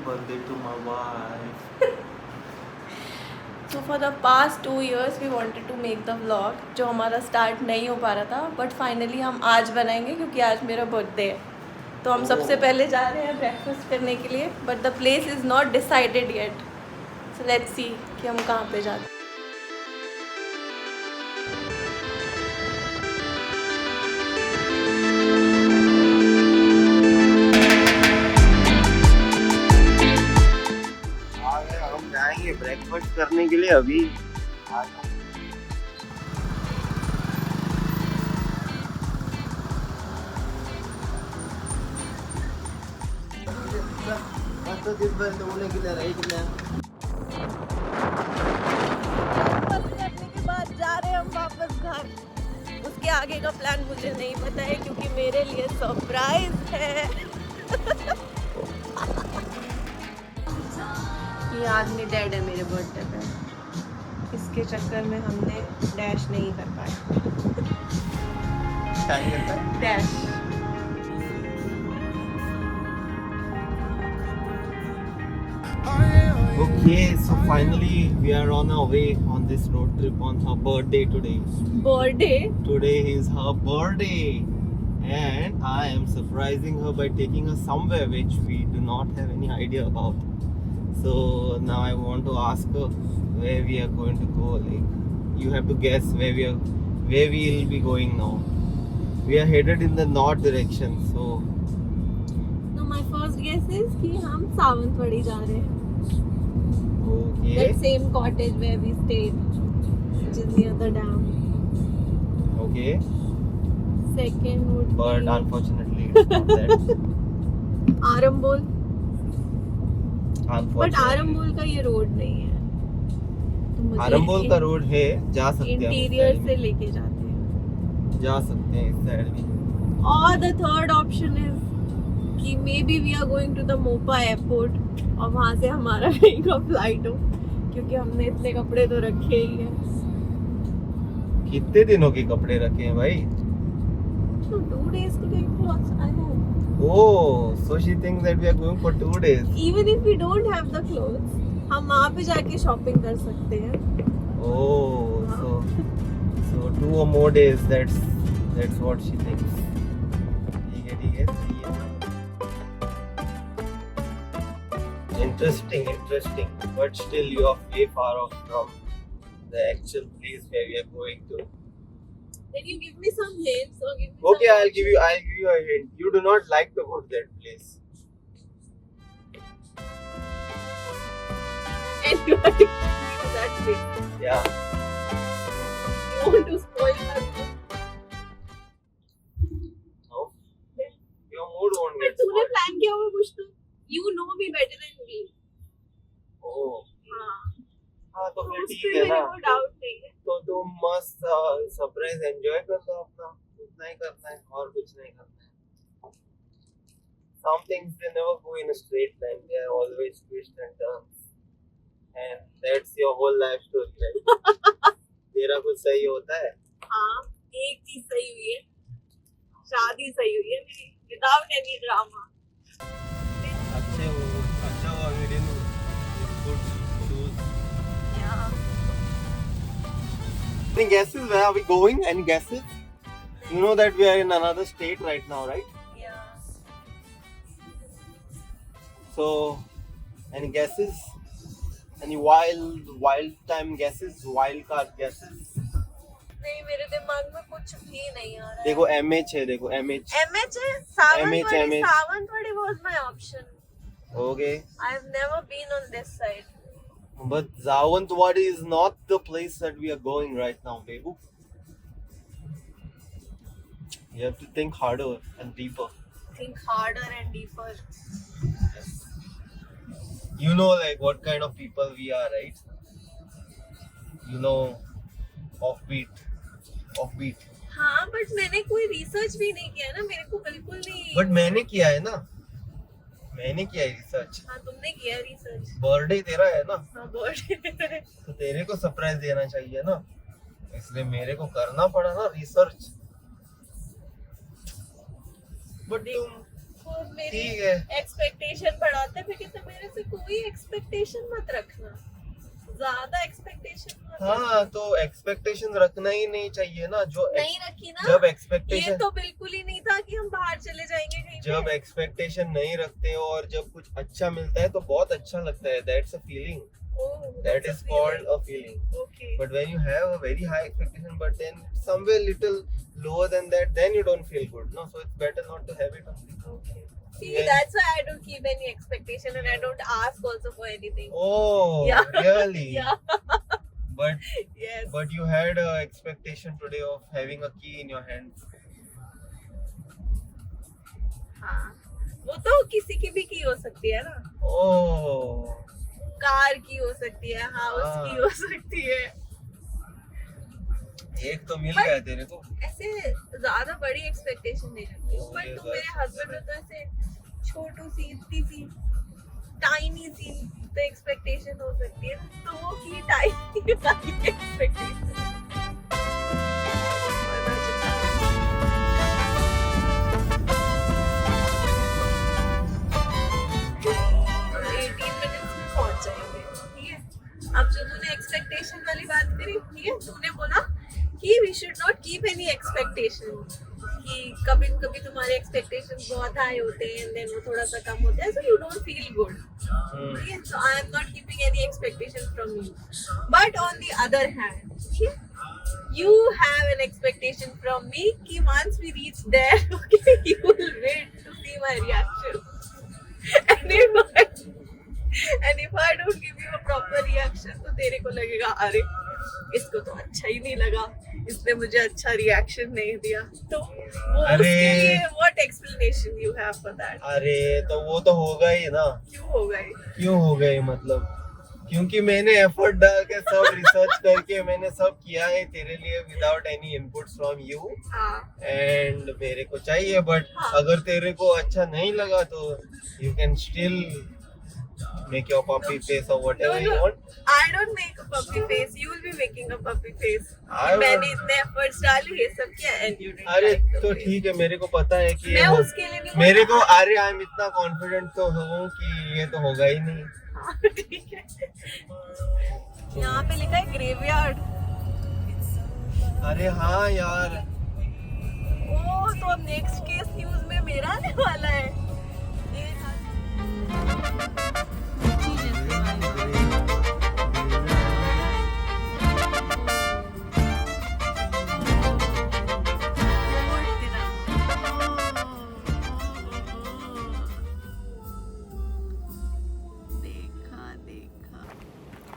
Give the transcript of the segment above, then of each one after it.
birthday to my wife. So for the past 2 years we wanted to make the vlog जो हमारा start नहीं हो पा रहा था, बट फाइनली हम आज बनाएंगे क्योंकि आज मेरा बर्थडे है। तो हम सबसे पहले जा रहे हैं ब्रेकफास्ट करने के लिए, but the place is not decided yet. So let's see कि हम कहाँ पे जाते हैं। हम जाएंगे ब्रेकफास्ट करने के लिए अभी। करने के बाद जा रहे हैं हम वापस घर। उसके आगे का प्लान मुझे नहीं पता है क्योंकि मेरे लिए सरप्राइज है। ये आदमी डेड है मेरे बर्थडे पे, इसके चक्कर में हमने डैश नहीं कर पाए। Dash Okay, so finally we are on our way on this road trip on her birthday today. Birthday Today is her birthday and I am surprising her by taking her somewhere which we do not have any idea about. So now I want to ask her where we are going to go. Like you have to guess where we will be going now. We are headed in the north direction. So तो my first guess is कि हम सावंतवाड़ी जा रहे हैं। okay. That same cottage where we stayed, which is near the dam. Okay. Second would But be unfortunately it's not that. Arambol, Unfortunately. But Arambol का ये road नहीं है। तो मुझे आरंबोल का रोड है, जा सकते हैं हम इस इंटीरियर side से में। लेके जाते हैं। जा सकते हैं इस साइड भी। और द थर्ड ऑप्शन इज कि maybe we are going to the Mopa airport और वहाँ से हमारा कहीं का फ्लाइट हो, क्योंकि हमने इतने कपड़े तो रखे ही हैं। कितने दिनों के कपड़े रखे हैं भाई? तो 2 days के लिए clothes I have. Oh, so she thinks that we are going for 2 days. Even if we don't have the clothes, हम वहाँ पे जाके शॉपिंग कर सकते हैं। Oh, so 2 or more days. That's what she thinks. ठीक है, सही है। Interesting. But still, you are way far off from the actual place where we are going to. Can you give me some hints or give me Okay, some I'll give you a hint. You do not like to go to that place. Anybody to that place. Yeah. You want to spoil my mood? No? Your mood won't get तूने spoiled. Plan किया हुआ कुछ तो? You know me better than me. Oh. हाँ तो फिर उस ठीक पे है मेरे ना। को डाउट नहीं है। तो तुम मस्त सरप्राइज एंजॉय कर लो अपना, उतना ही करना है और कुछ नहीं करना है। Some things they never go in a straight line. They are always twists and turns. And that's your whole life story, right? तेरा कुछ सही होता है? हाँ, एक चीज सही हुई है, शादी सही हुई है मेरी, without any drama. अच्छा हुआ we didn't put shoes. Yeah. Any guesses where are we going? Any guesses? You know that we are in another state right now, right? Yeah. So, any guesses? Any wild time guesses? Wild card guesses? नहीं, मेरे दिमाग में कुछ भी नहीं आ रहा है। देखो MH है, देखो MH. MH है, Sawantwadi, MH. Sawantwadi was my option. Okay. I have never been on this side. But Zawantwadi is not the place that we are going right now, babu. You have to think harder and deeper. Think harder and deeper. You know like what kind of people we are, right? You know, offbeat. हाँ, but मैंने कोई research भी नहीं किया ना, मेरे को बिल्कुल नहीं। बट मैंने किया है ना, मैंने किया है रिसर्च। हाँ, तुमने किया रिसर्च। बर्थडे तेरा है ना, हाँ, बर्थडे। तो तेरे को सरप्राइज देना चाहिए ना, इसलिए मेरे को करना पड़ा ना रिसर्च। बट तुम वो मेरी ठीक है। एक्सपेक्टेशन बढ़ाते फिर कहते मेरे से कोई एक्सपेक्टेशन मत रखना, ज्यादा एक्सपेक्टेशन मत हाँ तो एक्सपेक्टेशन रखना ही नहीं चाहिए ना। जो नहीं रखी ना। जब ये एक्सपेक्टेशन तो बिल्कुल ही नहीं था कि हम बाहर चले जाएंगे कहीं जब पे। एक्सपेक्टेशन नहीं रखते हो और जब कुछ अच्छा मिलता है तो बहुत अच्छा लगता है। That's a feeling, Oh, that that's is a called feeling. a feeling. Okay. But when you have a very high expectation but then somewhere little lower than that, then you don't feel good, no? So it's better not to have it only. Okay. See, Yeah. that's why I don't keep any expectation and I don't ask also for anything. Oh, Yeah. really? Yeah. But Yes. you had a expectation today of having a key in your hand. हाँ, वो तो किसी की भी की हो सकती है ना। Oh, कार की हो सकती है, हाउस हाँ। की हो सकती है। एक तो मिल गया तेरे को। ऐसे ज्यादा बड़ी एक्सपेक्टेशन नहीं रखती हूँ, Oh, बट yes, तुम मेरे that's हस्बैंड हो तो ऐसे छोटू सी इतनी सी टाइनी सी तो एक्सपेक्टेशन हो सकती है, तो वो की टाइनी वाली एक्सपेक्टेशन। अब जो तूने एक्सपेक्टेशन वाली बात करी, ठीक है, तूने बोला कि we should not keep any expectation, कि कभी कभी तुम्हारे एक्सपेक्टेशंस बहुत हाई होते हैं एंड देन वो थोड़ा सा कम होता है, so you don't feel good. ठीक है, so I am not keeping any expectation from you, but on the other hand you have an expectation from me कि once we reach there, okay, you will wait to see my reaction, and if I don't give you a proper reaction तो तेरे को लगेगा अरे इसको तो अच्छा ही नहीं लगा, इसने मुझे अच्छा रिएक्शन नहीं दिया, तो वो अरे। उसके लिए what explanation you have for that? अरे तो वो तो होगा ही ना। क्यों हो गई? क्यों हो गए मतलब? क्योंकि मैंने एफर्ट डाल के सब रिसर्च करके मैंने सब किया है तेरे लिए without any inputs from you, हाँ, एंड मेरे को चाहिए, बट हाँ। अगर तेरे को अच्छा नहीं लगा तो you can still make your puppy face और whatever you want. I don't make a puppy face. You will be making a puppy face. I will- मैंने इतने efforts डाले, ये सब किया, and you didn't अरे like the तो face. ठीक है, मेरे को पता है कि मैं ये हो- उसके लिए नहीं मेरे को बोला। अरे आई एम इतना कॉन्फिडेंट तो हूँ कि ये तो होगा ही नहीं। हाँ, ठीक है। यहाँ पे लिखा है ग्रेवयार्ड। अरे हाँ यार, ओ, तो अब नेक्स्ट केस न्यूज में मेरा आने वाला है। ये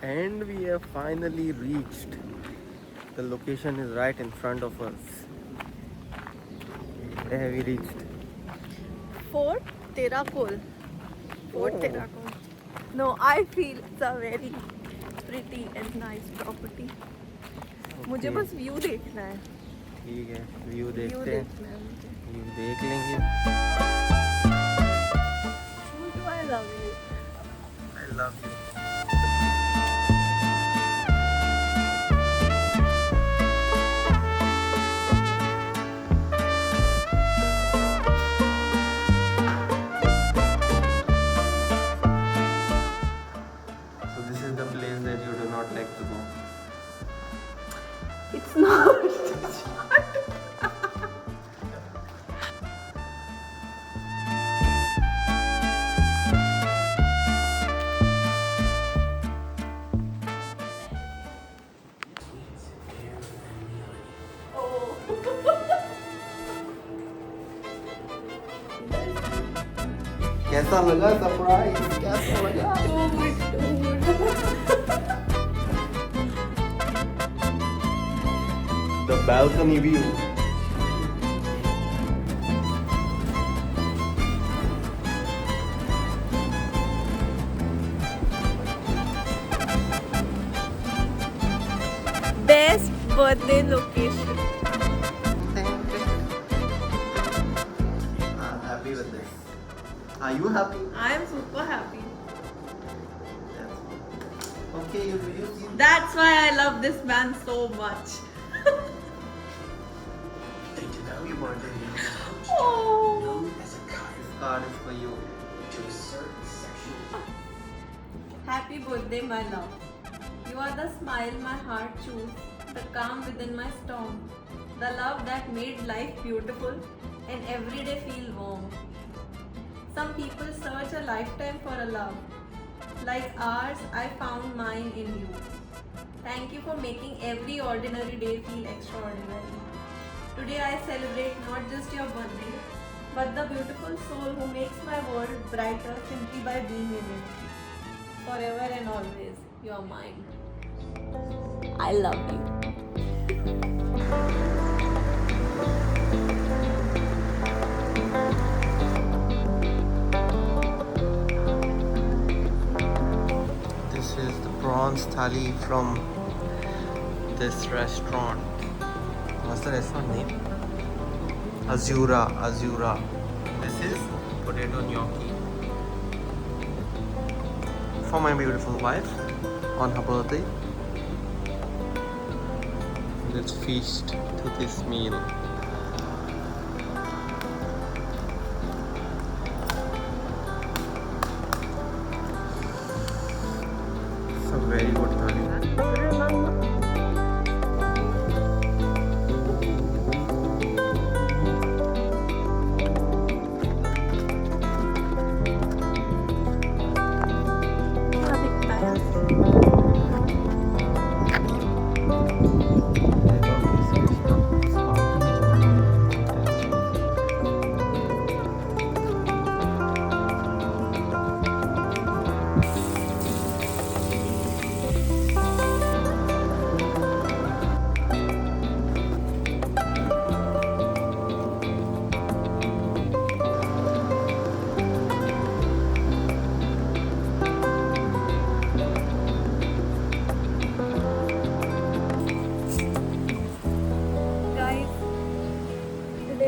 and we have finally reached. The location is right in front of us. Where have we reached? Fort Terracol. Fort Oh. Terracol. No, I feel it's a very pretty and nice property. मुझे Okay. बस view देखना है। ठीक है, view view देखते हैं। देखना है मुझे। व्यू देख लेंगे। I love you. I love you. So this is the place that you do not like to go. It's not. कैसा लगा सरप्राइज? कैसा लगा? The balcony view. Best birthday location. I'm happy with this. Are you happy? I am super happy. Okay, you see. That's why I love this man so much. Happy birthday. Oh. card is for you. Happy birthday, my love. You are the smile my heart chose, the calm within my storm, the love that made life beautiful and every day feel warm. Some people search a lifetime for a love. Like ours, I found mine in you. Thank you for making every ordinary day feel extraordinary. Today I celebrate not just your birthday, but the beautiful soul who makes my world brighter simply by being in it. Forever and always, you're mine. I love you. This is the prawns thali from this restaurant. What's the restaurant name? Azura. This is potato gnocchi for my beautiful wife on her birthday. Let's feast to this meal. It's a very good thali.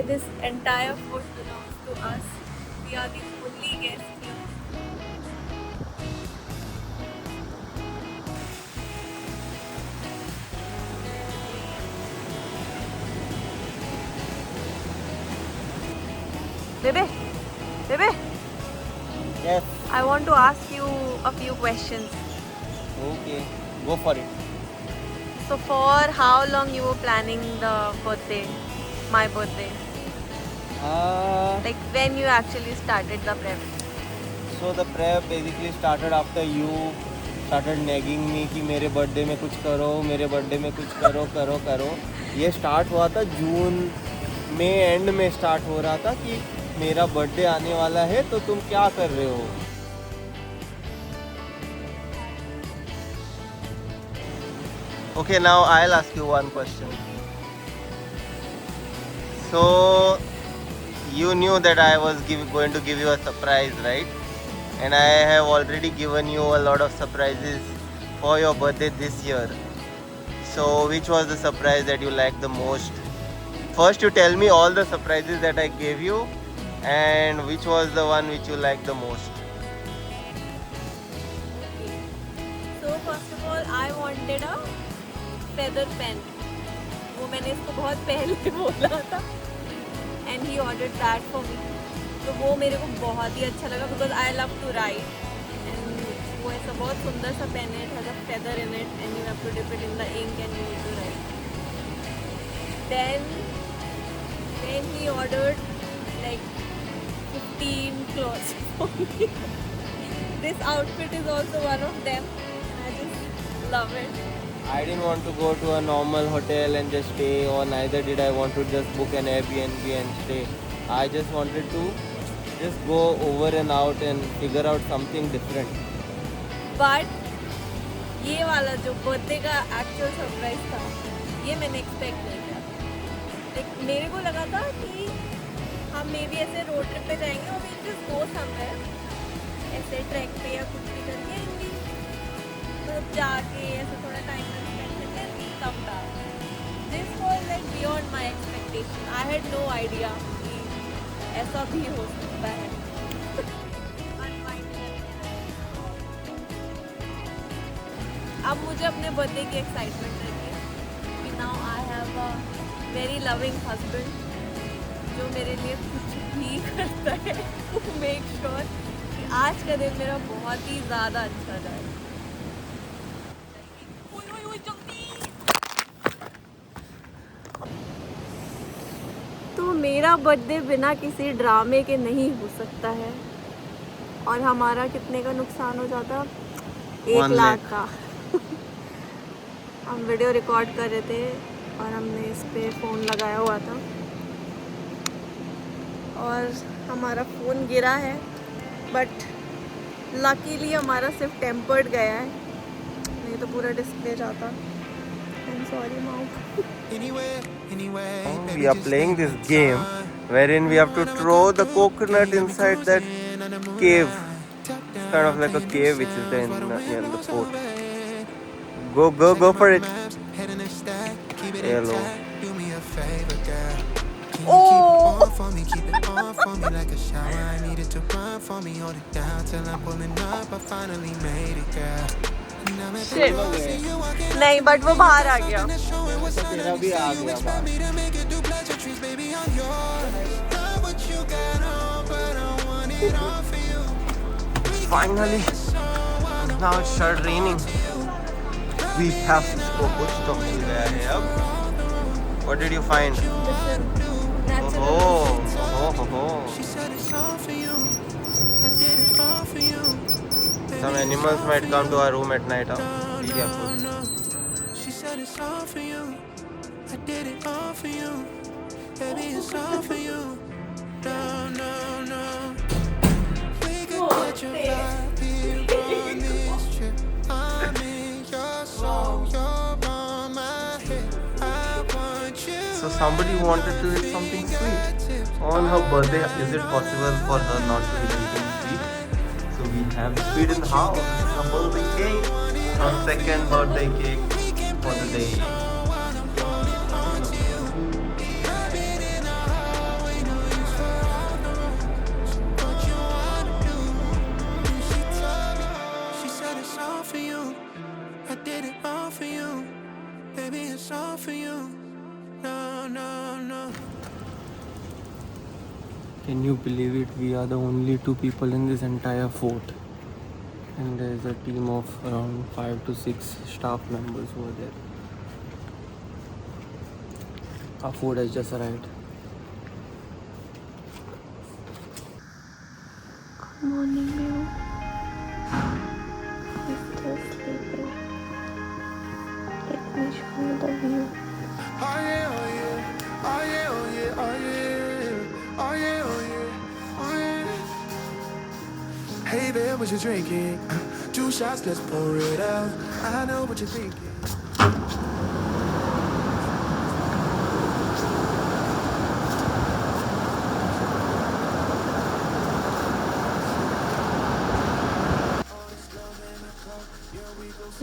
This entire food belongs to us. We are the only guests here. Bebe, Yes. I want to ask you a few questions. Okay. Go for it. So for how long you were planning the birthday, my birthday? Like when you actually started the prep? So the prep basically started after you started nagging me कि मेरे birthday में कुछ करो. ये start हुआ था जून में and में स्टार्ट हो रहा था कि मेरा बर्थडे आने वाला है तो तुम क्या कर रहे हो. Okay, now I'll ask you one question. So you knew that I was going to give you a surprise, right? And I have already given you a lot of surprises for your birthday this year. So which was the surprise that you liked the most? First you tell me all the surprises that I gave you and which was the one which you liked the most. So first of all, I wanted a feather pen. वो मैंने इसको बहुत पहले बोला था. And he ordered that for me. तो वो मेरे को बहुत ही अच्छा लगा because I love to write. And वो ऐसा बहुत सुंदर सा पेन है. It has a feather in it and you have to dip it in the ink and you need to write. Then he ordered like 15 clothes for me. This outfit is also one of them. I just love it. I didn't want to go to a normal hotel and just stay, or neither did I want to just book an Airbnb and stay. I just wanted to just go over and out and figure out something different. But ये वाला जो birthday का actual surprise था, ये मैंने expect नहीं किया. Like मेरे को लगा था कि हम मे बी ऐसे रोड ट्रिप पे जाएंगे और वी जस्ट गो समवेयर ऐसे ट्रैक पे या कुछ भी करके आएंगे, मतलब जाके ऐसे थोड़ा टाइम स्पेंड करके कम था. This was like beyond my expectation. I had no idea कि ऐसा भी हो सकता है. अब मुझे अपने बर्थडे की एक्साइटमेंट रहती है कि now I have a very loving husband जो मेरे लिए कुछ ही करता है टू मेक श्योर कि आज का दिन मेरा बहुत ही ज़्यादा अच्छा जाए। तो मेरा बर्थडे बिना किसी ड्रामे के नहीं हो सकता है। और हमारा कितने का नुकसान हो जाता? 1 लाख का। हम वीडियो रिकॉर्ड कर रहे थे और हमने इस पे फ़ोन लगाया हुआ था और हमारा फ़ोन गिरा है, बट लकीली हमारा सिर्फ टेम्पर्ड गया है, नहीं तो पूरा डिस्प्ले जाता। आई एम सॉरी माउ। We are playing this game wherein we have to throw the coconut inside that cave. It's kind of like a cave which is there in the fort. Go for it. Hello. Oh! Shit. नहीं, but वो बाहर आ गया। तेरा भी आ गया बाहर। Finally, now it started raining. We have कुछ तो मिल गया है अब। What did you find? Oh. Some animals might come to our room at night. Be careful. She said it's all for you. I did it all for you. Baby, it's all for you. No. We can get your vibe here on this trip. I'm in your soul. You're on my head. I want you. So somebody wanted to eat something sweet on her birthday. Is it possible for her not to eat anything sweet? So we have sweet in the house. A birthday cake. Her second birthday cake for the day. She said it's all for you. I did it all for you. Baby, it's all for you. No. Can you believe it? We are the only 2 people in this entire fort. And there's a team of around 5 to 6 staff members over there. Our food has just arrived. Morning view. It's still sleeping. Let me show you the view. Oh yeah. Hey there, what you drinking? 2 shots, let's pour it out. I know what you're thinking.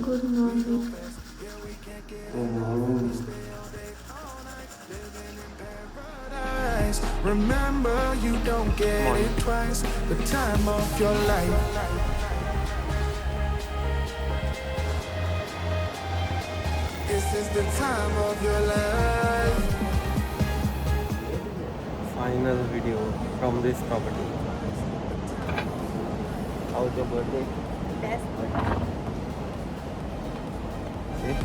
Good morning. Remember, you don't get it twice. The time of your life. This is the time of your life. Final video from this property. How's your birthday? That's good. See?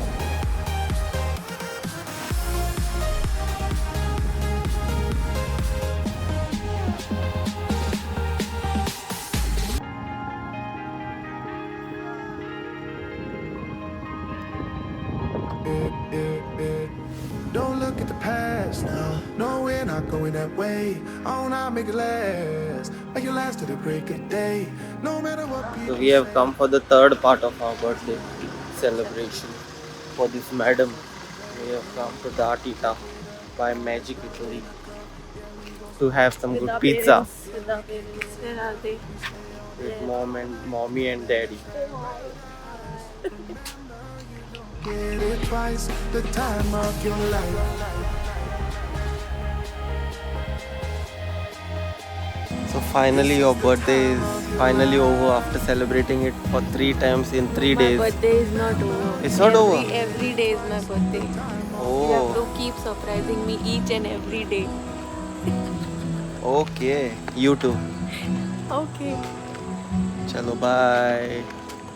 Don't look at the past now. No, we're not going that way. Oh, now make it last. Make it last to the break of day. No matter what So people we have come for the third part of our birthday celebration. For this madam, we have come to Datita by Magic Italy to have some good pizza With our parents. Where are they? with mommy and daddy. get it twice. The time of your life. So finally your birthday is finally over after celebrating it for 3 times in 3 days. My birthday is not over. It's not over? Every day is my birthday. You have Oh, to keep surprising me each and every day. Okay, you too. Okay चलो bye.